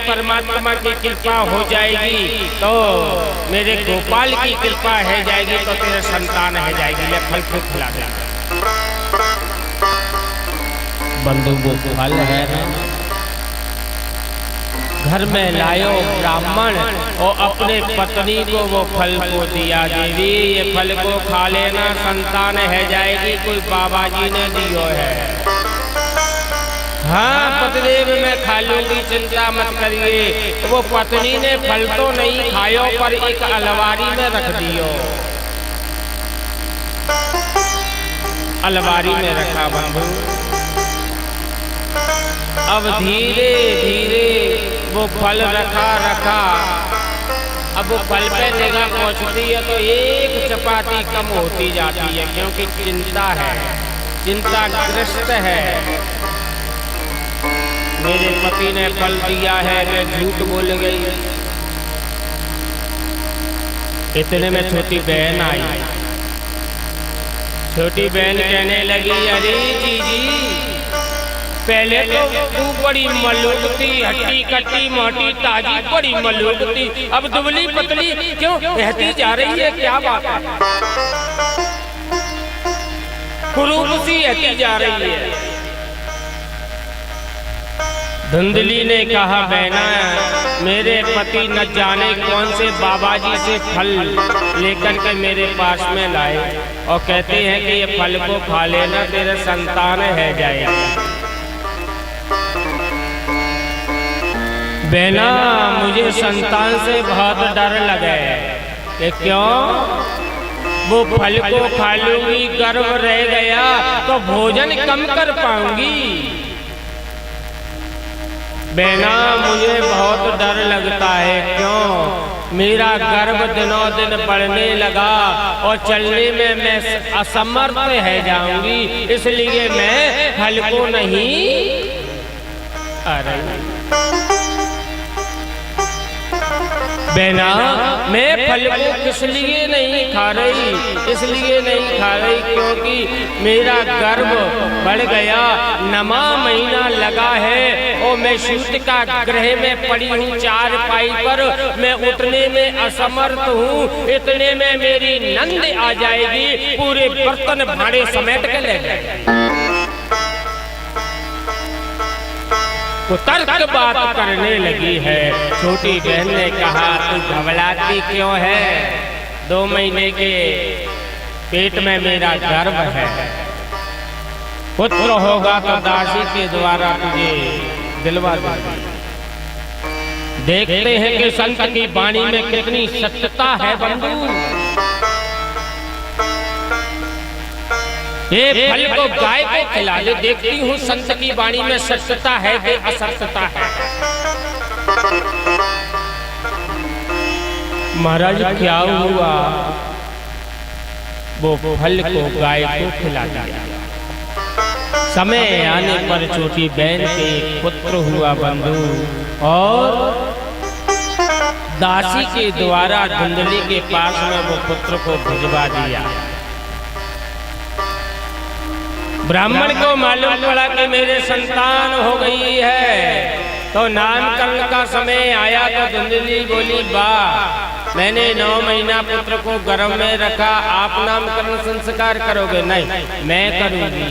परमात्मा की कृपा हो जाएगी तो मेरे गोपाल की कृपा है जाएगी तो तेरे संतान है जाएगी। ले फल खूब खिला दे। बंधु वो फल है ना, घर में लायो ब्राह्मण और अपने पत्नी को वो फल को दिया। देवी ये फल को खा लेना, संतान है जाएगी, कोई बाबा जी ने दियो है। हाँ पतिदेव मैं खा लूंगी, चिंता मत करिए। वो पत्नी ने फल तो नहीं खायो पर एक अलमारी में रख दियो। अलमारी में रखा बंधु। अब धीरे धीरे वो फल रखा। अब वो फल पे निगाह पहुंचती है तो एक चपाती कम होती जाती है, क्योंकि चिंता है, चिंताग्रस्त है। मेरे पति ने फल दिया है, मैं झूठ बोल गई। इतने में छोटी बहन आई। छोटी बहन कहने लगी, अरे जीजी पहले तो तू बड़ी मलूक थी, हट्टी कट्टी मोटी ताजी बड़ी मलूक थी, अब दुबली पतली क्यों रहती जा रही है, क्या बात है? कुरूप सी रहती जा रही है। धुंधली ने कहा, बहना मेरे पति न जाने कौन से बाबा जी से फल लेकर के मेरे पास में लाए और कहते हैं कि ये फल को खा लेना, तेरे संतान है जाएगा। बहना मुझे संतान से बहुत डर लगे कि क्यों? वो फल को खा लूंगी, गर्भ रह गया तो भोजन कम कर पाऊंगी। बहना मुझे बहुत डर लगता है, क्यों? मेरा गर्भ दिनों दिन बढ़ने लगा और चलने में मैं असमर्थ है जाऊंगी, इसलिए मैं फल को नहीं आ रही। बहना मैं फल को किस लिए नहीं खा रही? इसलिए नहीं खा रही क्योंकि मेरा गर्भ बढ़ गया, 9वां महीना लगा है और मैं सूत का ग्रह में पड़ी हूँ, 4 पाई पर मैं उठने में असमर्थ हूँ। इतने में मेरी नंद आ जाएगी, पूरे बर्तन भाड़े समेट के ले जाएगी। वो तर्क बात करने लगी है। छोटी बहन ने कहा, तू घबराती क्यों है? 2 महीने के पेट में मेरा गर्भ है, पुत्र होगा तो दासी के द्वारा तुझे दिलवा दूंगी। देखते हैं कि संत की वाणी में कितनी सत्यता है बंधु। ये फल को गाय को खिला ले, देखती हूँ संत की वाणी में सत्यता है कि असत्यता है। महाराज क्या हुआ? वो फल को गाय को खिला दिया। समय आने पर छोटी बहन के एक पुत्र हुआ बंधु, और दासी के द्वारा धुंधली के पास में वो पुत्र को भिजवा दिया। ब्राह्मण को मालूम पड़ा कि मेरे संतान हो गई है, तो नामकरण का समय आया तो धुंधली बोली, वाह मैंने 9 महीना पुत्र को गर्भ में रखा, आप नामकरण संस्कार करोगे? नहीं, मैं करूंगी।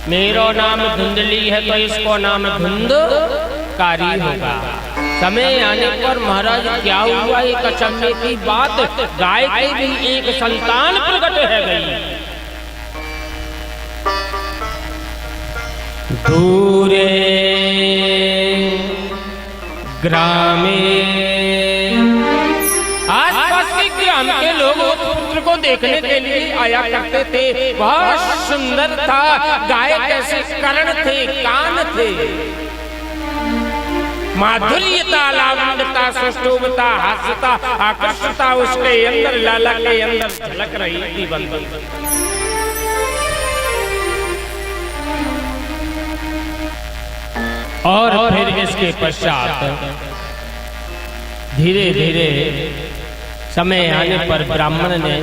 मेरा नाम धुंधली है तो इसको नाम धुंधकारी होगा। समय आने पर महाराज क्या हुआ? एक अचंभे की बात, गाय की भी एक संतान प्रकट है गई। दूरे ग्रामे, आसपास के ग्राम के लोग पुत्र को देखने के लिए आया करते थे। बहुत सुंदर था, गाय कैसे कर्ण थे, कान थे, माधुर्यता, लावण्यता, सुष्ठुता, हास्यता, आकर्षता उसके अंदर, लाला के अंदर झलक रही थी बंधु। और फिर इसके पश्चात धीरे धीरे समय आने पर ब्राह्मण ने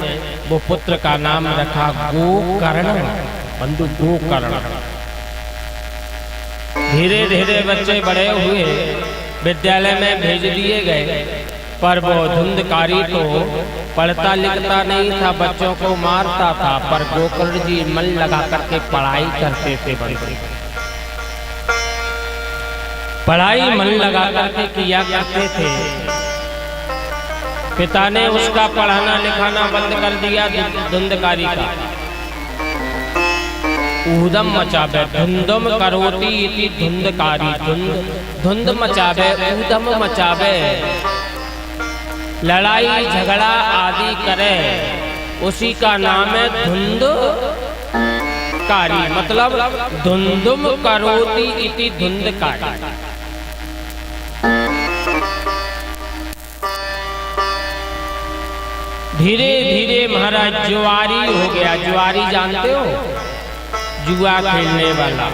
वो पुत्र का नाम रखा गोकर्ण बंधु, गोकर्ण। धीरे धीरे बच्चे बड़े हुए विद्यालय में भेज दिए गए, पर वो धुंधकारी तो पढ़ता लिखता नहीं था, बच्चों को मारता था। पर गोकर्ण जी मन लगा करके पढ़ाई करते थे, पढ़ाई मन लगा करके किया करते थे। पिता ने उसका पढ़ाना लिखाना बंद कर दिया धुंधकारी का। ऊधम मचावे धुंधम करोति इति धुंधकारी, धुंध मचावे ऊधम मचावे, लड़ाई झगड़ा आदि करे, उसी का नाम है धुंधकारी। मतलब धुंधुम करोति इति धुंधकारी। धीरे धीरे महाराज जुआरी हो गया। जुआरी जानते हो, जुआ खेलने वाला।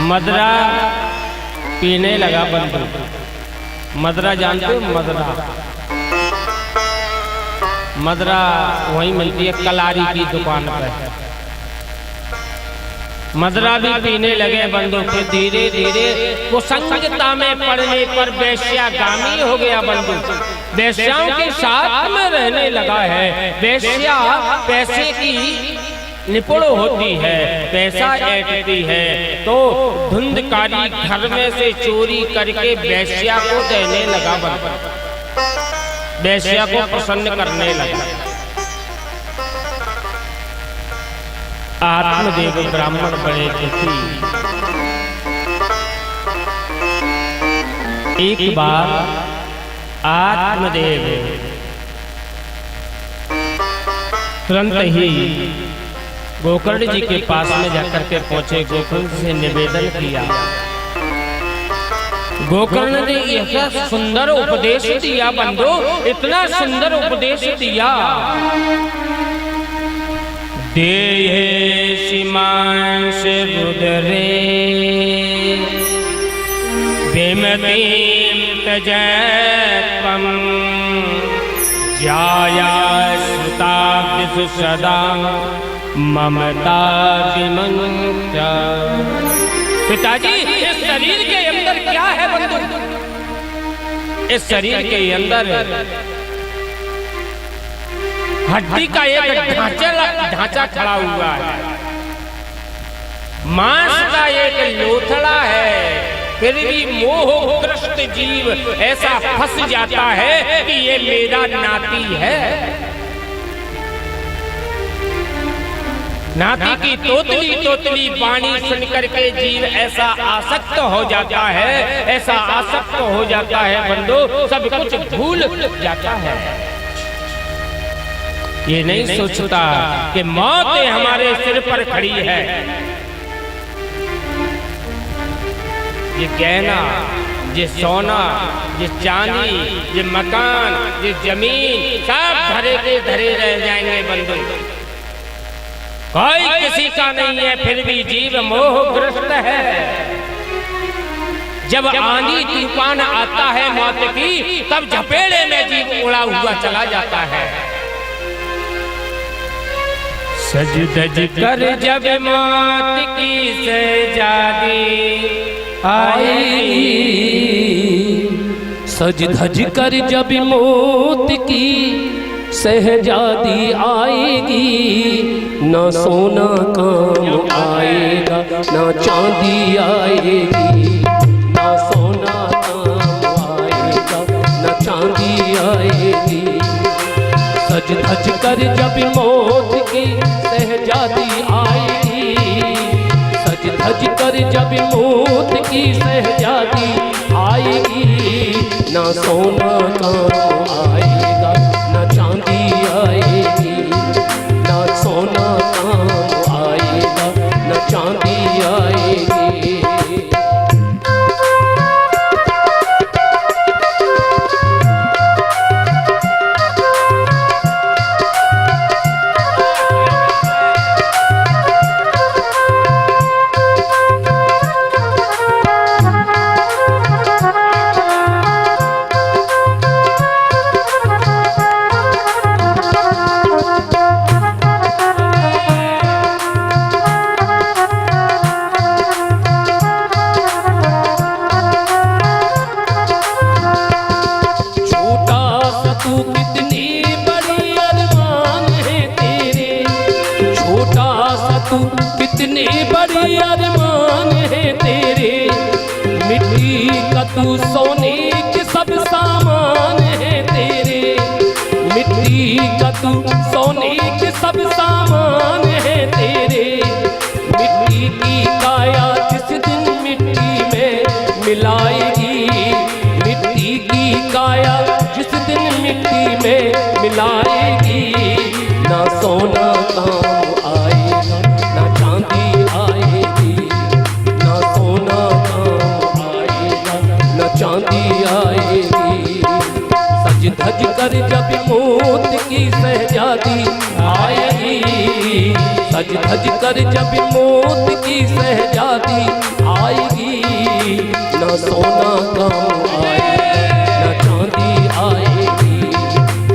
मदरा पीने लगा बंधु। मदरा जानते हो, मदरा मदरा वहीं मिलती है कलारी की दुकान पर। मदरा भी पीने लगे बंधु। फिर धीरे धीरे वो संगीता में पड़ने पर वेश्यागामी हो गया बंधु। वेश्याओं के साथ में रहने लगा है। वेश्या पैसे की निपुण होती है, पैसा ऐंठती है, तो धुंधकारी घर में से चोरी करके वेश्या को देने लगा बंधु। वेश्या को प्रसन्न करने लगा। आत्मदेव ब्राह्मण बड़े दुखी। एक बार आत्मदेव तुरंत ही गोकर्ण जी के पास में जाकर के पहुंचे। गोकर्ण से निवेदन किया। गोकर्ण ने ऐसा सुंदर उपदेश दिया बंधु, इतना सुंदर उपदेश दिया। देहे सीमांश रुद्रे विमतिं त्यजत्वं ज्याया सुता विषु सदा ममता विमन्त्रा। पिताजी, इस शरीर के अंदर क्या है बंधु? इस शरीर के अंदर हड्डी का एक ढांचा खड़ा हुआ है, मांस का एक लोथड़ा है, फिर भी मोहग्रस्त जीव ऐसा फंस जाता है कि ये मेरा नाती है। नाती की तोतली तोतली वाणी सुन करके जीव ऐसा आसक्त हो जाता है, ऐसा आसक्त हो जाता है बंधु, सब कुछ भूल जाता है। ये नहीं सोचता कि मौत हमारे सिर पर खड़ी है। ये गहना, ये सोना, ये चांदी, ये मकान, ये जमीन सब धरे के धरे रह जाएंगे बंधु। कोई किसी का नहीं है, फिर भी जीव मोहग्रस्त है। जब आंधी तूफान आता है मौत की, तब झपेड़े में जीव उड़ा हुआ चला जाता है। सज धज कर जब मौत की शहजादी आएगी, सज धज कर जब मौत की शहजादी आएगी, ना सोना काम आएगा ना चांदी आएगी, ना सोना काम आएगा ना चांदी आएगी। सज धज कर जब मौत की शहजादी आएगी, सज धज कर जब मौत की शहजादी आएगी, ना सोना काम आएगा ना चांदी आएगी, ना सोना काम आएगा ना चांदी आएगी। तू सोने के सब सामान है तेरे, मिट्टी का तू सोने के सब सामान है तेरे। मिट्टी की काया जिस दिन मिट्टी में मिलाएगी, मिट्टी की काया जिस दिन मिट्टी में मिलाएगी, ना सोना काम आएगा ना चांदी आएगी, ना सोना काम आएगा ना चांदी आएगी। सज धज कर जब मौत की शहजादी आएगी, सज धज कर जब मौत की शहजादी आएगी, ना सोना काम आएगा ना चांदी आएगी,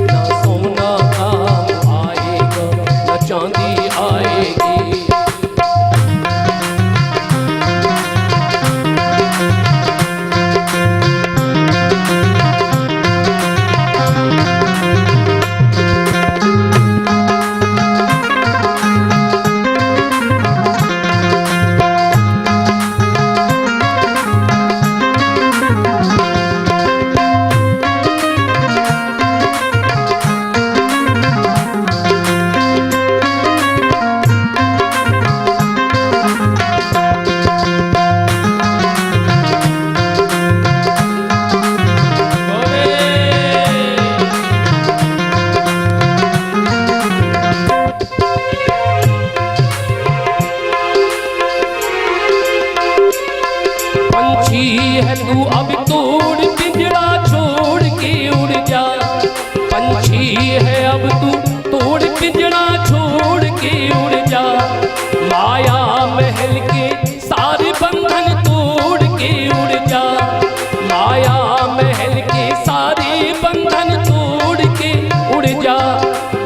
ना सोना काम आएगा ना चांदी आएगी। है तू अब तोड़ पिंजरा छोड़ के उड़ जा, पंछी है अब तू तोड़ पिंजरा छोड़ के उड़ जा। माया महल के सारे बंधन तोड़ के उड़ जा, माया महल के सारे बंधन तोड़ के उड़ जा।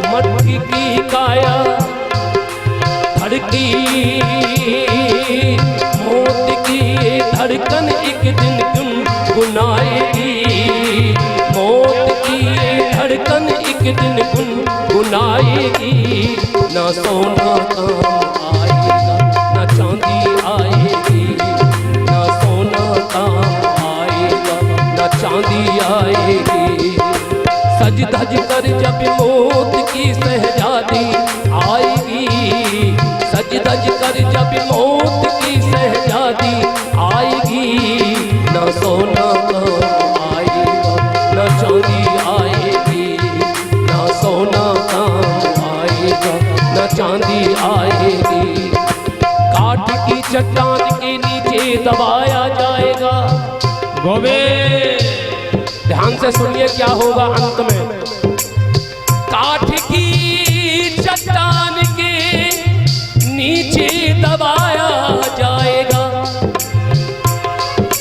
मटकी की काया धड़की, मौत की धड़कन एक दिन गुनगुनाएगी, मौत की धड़कन एक दिन गुनगुनाएगी। ना सोना काम आएगा ना चांदी आएगी, ना सोना काम आएगा ना चांदी आएगी। सज धज कर जब मौत की शहजादी आएगी, सज धज कर जब मौत की शहजादी आएगी, ना सोना काम आएगा ना चांदी आएगी, ना सोना काम आएगा ना चांदी आएगी। काठ की चट्टान के नीचे दबाया जाएगा। गोविंद ध्यान से सुनिए क्या होगा अंत में। काठ की चट्टान के नीचे दबाया जाएगा,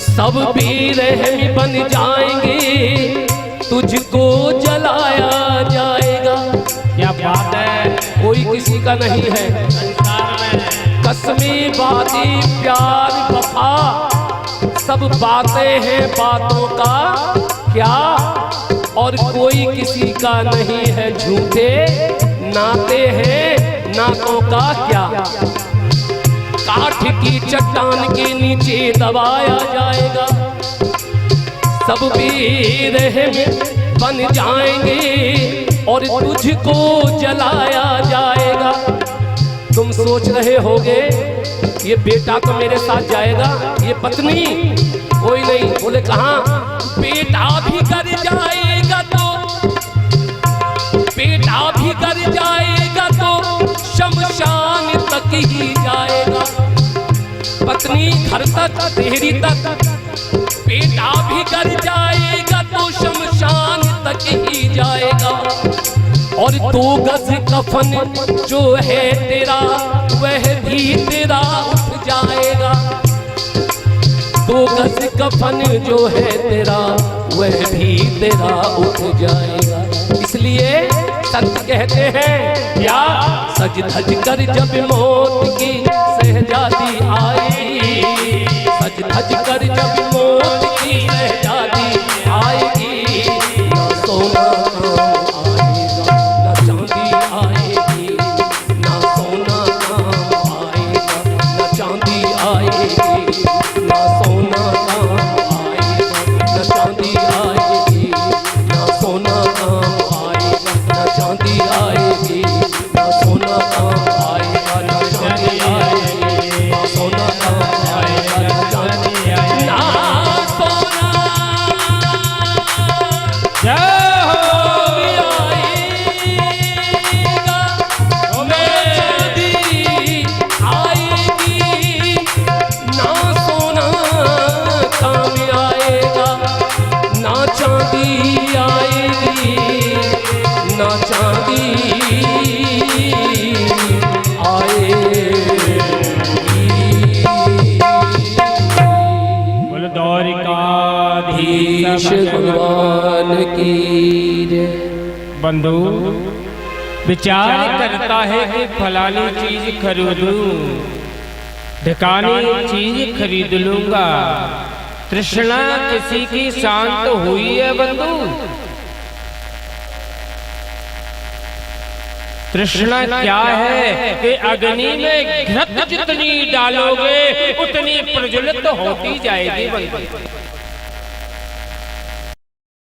सब बेरहम बन जाएंगे, तुझको जलाया जाएगा। क्या बात है, कोई किसी का नहीं है। संसार में कसमें बातें प्यार वफा सब बातें हैं बातों का क्या, और कोई किसी का नहीं है। झूठे नाते हैं नातों का क्या। काठ की चट्टान के नीचे दबाया जाएगा, सब बेरहम बन जाएंगे और तुझको जलाया जाएगा। तुम सोच रहे होगे ये बेटा तो मेरे साथ जाएगा, ये पत्नी कोई नहीं। बोले कहाँ? बेटा भी कर जाएगा तो, बेटा भी कर जाएगा तो शमशान तक ही जाएगा। पत्नी घर तक देहरी तक, बेटा भी कर जाएगा तो शमशान तक ही जाएगा। और 2 गज कफन जो है तेरा वह भी तेरा उठ जाएगा। 2 गज कफन जो है तेरा वह भी तेरा उठ जाएगा। इसलिए संत कहते हैं क्या, सज धज कर जब मौत की शहजादी आएगी, सज धज कर जब मौत की शहजादी आएगी, ना सोना काम आएगा ना चांदी आएगी, ना सोना काम आएगा ना चांदी आएगी, ना सोना काम आएगा चांदी आएगी, ना चांदी आएगी। बोल द्वारिकाधीश भगवान की जय। बंधु विचार करता है कि फलानी चीज खरीदूं, ढकानी चीज खरीद लूंगा। तृष्णा किसी की शांत हुई है बंधु? तृष्णा क्या है कि अग्नि में घृत जितनी डालोगे उतनी प्रज्वलित होती जाएगी बंधु।